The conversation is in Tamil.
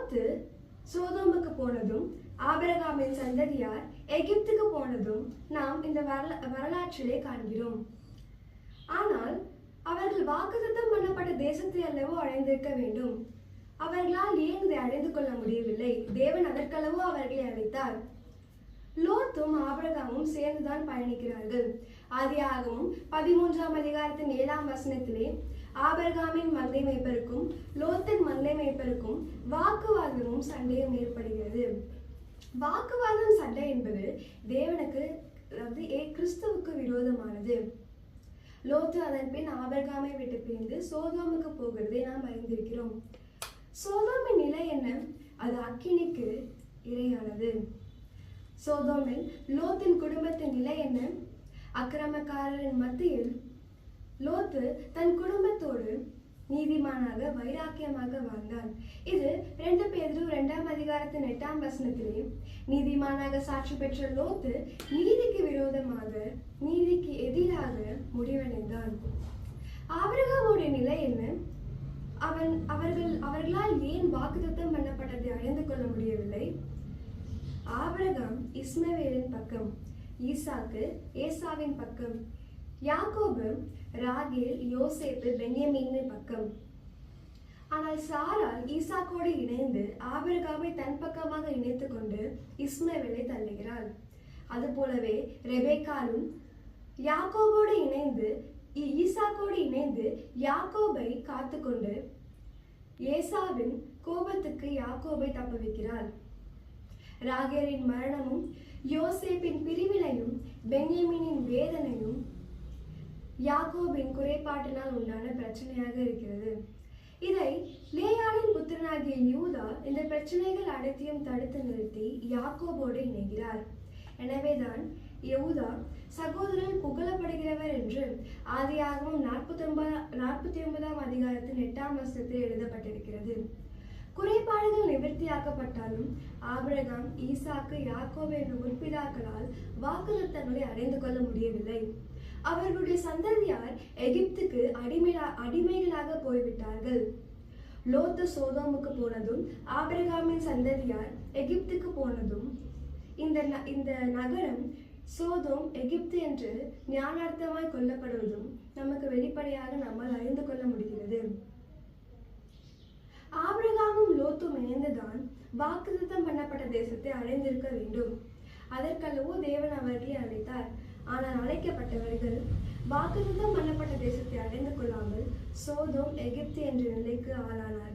லோத்து சோதோமுக்கு போனதும் ஆபிரகாமின் சந்ததியார் எகிப்துக்கு போனதும் நாம் இந்த வரலாற்றிலே காண்கிறோம். ஆனால் அவர்கள் வாக்குத்தத்தம் பண்ணப்பட்ட தேசத்தை அல்லவோ அடைந்திருக்க வேண்டும். அவர்களால் ஏன் இதை அடைந்து கொள்ள முடியவில்லை? தேவன் அதற்களவோ அவர்களை அழைத்தார். லோத்தும் ஆபிரகாமும் சேர்ந்துதான் பயணிக்கிறார்கள். ஆதியாகமம் 13ஆம் அதிகாரத்தின் 7ஆம் வசனத்திலே ஆபிரகாமின் மந்தை மேய்ப்பருக்கும் லோத்தின் மந்தை மேய்ப்பருக்கும் வாக்குவாதமும் சண்டையும் ஏற்படுகிறது. வாக்குவாதம் சண்டை என்பது தேவனுக்கு, அதாவது கிறிஸ்துவுக்கு விரோதமானது. லோத்து அதன் பின் ஆபிரகாமை விட்டு பிரிந்து சோதோமுக்கு போகிறதை நாம் அறிந்திருக்கிறோம். சோதோமின் நிலை என்ன? அது அக்கினிக்கு இரையானது. சோதோமில் லோத்தின் குடும்பத்தின் நிலை என்ன? அக்கிரமக்காரரின் மத்தியில் லோத்து தன் குடும்பத்தோடு நீதிமானாக வைராக்கியமாக வாழ்ந்தான். இது 2 பேதுரு 2ஆம் அதிகாரத்தின் 8ஆம் வசனத்திலே நீதிமானாக சாட்சி பெற்ற லோத்து நீதிக்கு விரோதமாக, நீதிக்கு எதிராக முடிவடைந்தான். ஆபிரகாமுடைய நிலை என்ன? அவர்களால் ஏன் வாக்குத்தத்தம் பண்ணப்பட்டதை அடைந்து கொள்ள முடியவில்லை? ஆபிரகாம் இஸ்மவேலின் பக்கம், ஈசாக்கு ஏசாவின் பக்கம், யாக்கோபு ராகேல் யோசேப்பு பென்யமீனின் பக்கம். ஆனால் சாராள் ஈசாக்கோடு இணைந்து ஆபிரகாமை தன் பக்கமாக இணைத்துக் கொண்டு இஸ்மவேலை தள்ளுகிறாள். அதுபோலவே ரெபேக்காலும் யாக்கோபோடு இணைந்து ஈசாக்கோடு இணைந்து யாக்கோபை காத்துக்கொண்டு ஏசாவின் கோபத்துக்கு யாக்கோபை தப்புவிக்கிறாள். ராகேலின் மரணமும் யோசேப்பின் பிரிவினையும் பென்யமீனின் வேதனையும் யாக்கோபின் குறைபாட்டினால் உண்டான பிரச்சனையாக இருக்கிறது. இதை லேயாளின் புத்திரனாகிய யூதா இந்த பிரச்சனைகள் அனைத்தையும் தடுத்து நிறுத்தி யாக்கோபோடு இணைகிறார். எனவேதான் யூதா சகோதரன் புகழப்படுகிறவர் என்று ஆதியாகமம் 49ஆம் அதிகாரத்தின் 8ஆம் வசனத்தில் எழுதப்பட்டிருக்கிறது. குறைபாடுகள் நிவர்த்தியாக்கப்பட்டாலும் ஆபிரகாம், ஈசாக்கு, யாக்கோபு என்ற முற்பிதாக்களால் வாக்குத்தத்தங்களை அடைந்து கொள்ள முடியவில்லை. அவர்களுடைய சந்ததியார் எகிப்துக்கு அடிமைகளாக போய்விட்டார்கள். லோத்து சோதோமுக்கு போனதும் ஆபிரகாமின் சந்ததியார் எகிப்துக்கு போனதும் இந்த நகரம் சோதோம் எகிப்து என்று ஞானார்த்தமாய் கொல்லப்படுவதும் நமக்கு வெளிப்படையாக நம்மால் அறிந்து கொள்ள முடிகிறது. ஆபிரகாமும் லோத்தும் இணைந்துதான் வாக்குத்தத்தம் பண்ணப்பட்ட தேசத்தை அடைந்திருக்க வேண்டும். அதற்கல்லவோ தேவன் அவர்களை அழைத்தார். ஆனால் அழைக்கப்பட்டவர்கள் வாக்குத்தத்தம் பண்ணப்பட்ட தேசத்தை அடைந்து கொள்ளாமல் சோதோம் எகிப்து என்ற நிலைக்கு ஆளானார்கள்.